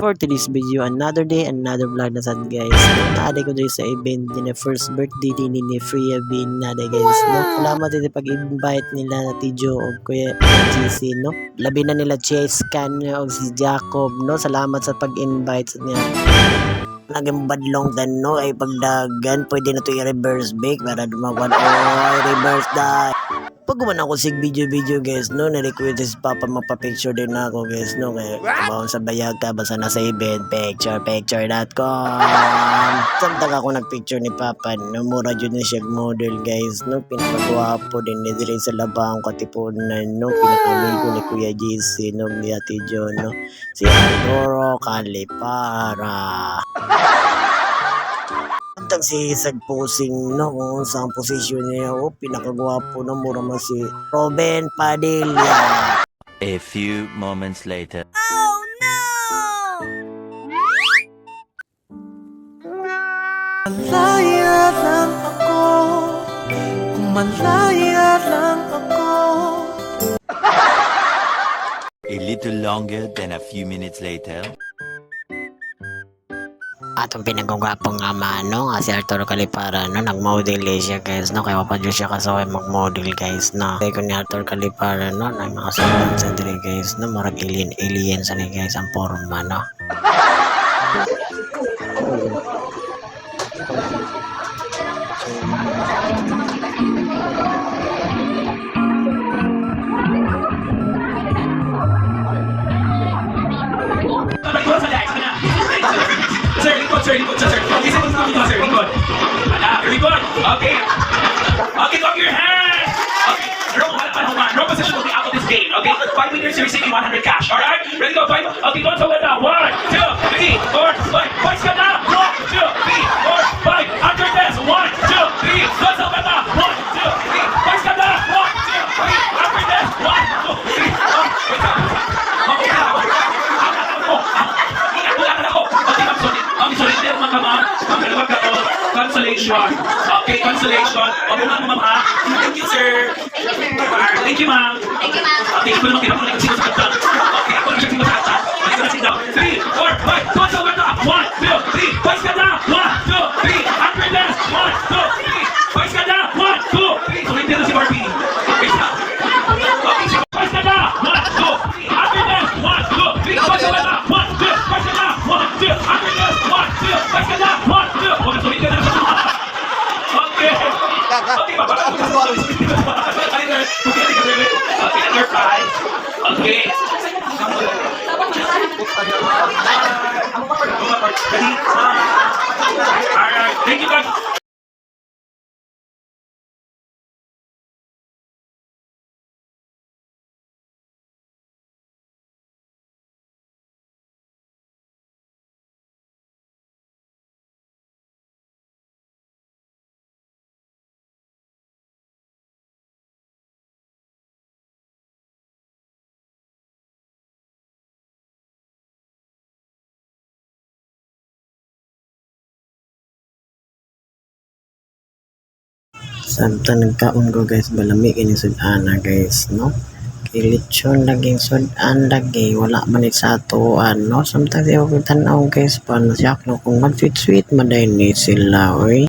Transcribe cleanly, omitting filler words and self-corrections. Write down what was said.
for today's video, another day, another vlog na sad guys. Naaday ko dito sa event ni first birthday din ni Freya Bean naaday guys. No? Salamat din pag-invite nila na Tijo o Kuya GC. No? Labi na nila Chase Can o si Jacob. No? Salamat sa pag-invite niya. Naging badlong dan no ay pagdagan pwede na to i-reverse back para dumawad o reverse die. Pag guman ako sig video guys no, na-request si Papa magpa-picture din ako guys no, kaya kabaon sa bayag ka basta nasa event picture.com. Samtang ako nagpicture ni Papa no, mura dyan na siya model guys no, pinakagwapo din ni dire sa labang katipunan no, pinakamigo ni Kuya JC no, ni Ate John no, si Arturo Calipara. Tag si Isag posing no kung saan posisyon niya o pinakagwapo na mura man si Robin Padilla. A few moments later. Oh no! Malaya lang ako, kung malaya lang ako. A little longer than a few minutes later. Atong pinagugwapong ama no, si Arturo Calipara no, nag-model siya guys no, kaya pa siya kasaway mag-model guys no. Kaya ko ni Arturo Calipara no, nagmakasunod sa dire guys no, marag alien sa ni guys ang forma no. Sir, likod, sir. Okay, sir, likod. Here we go. Okay. Okay, clap your hands. Okay. Wrong position will be out of this game. Okay, 5 winners, you're receiving 100 cash. Alright? Ready, go, 5. Okay, don't hold it now. 1, 2, 3, 4, 5. Boys, get down. 1, 2, 3, 4, 5. After this, 1, 2, 3. Don't hold it now. 1, 2, 3. Boys, get down. 1, 2, 3. After this, 1, 2, 3. Okay, consolation. Okay, consolation. Opo ma'am ha. Thank you, sir. Thank you, ma'am. Okay, ito naman kinapon na sino sa kanta. Okay, ako lang siya sino sa kanta. Ito na sino. 3, 4, 5. Don't over na. 1, 2, 3. Boys ka na. 1, 2, 3. After this. 1, 2, 3. Boys ka na. 1, 2, 3. So, hindi na si Barbie. Okay, stop. Okay, si boys ka na. 1, 2, 3. After this. 1, 2, 3. Boys ka na. 1, 2. Boys ka na. 1, 2. After this. 1, 2. Boys ka na. 1, 2. Okay, so hindi na sa okay, Papa. Okay, number 5. Okay. Alright, thank you, guys. Samtang nagkaon ko guys, balami kini sud-ana guys no. Kilitsyon laging sud-an lagi, wala man sa atuan no. Samtang di ako tan-aw guys, paano siya no kung mag-sweet man dahil ni sila oy.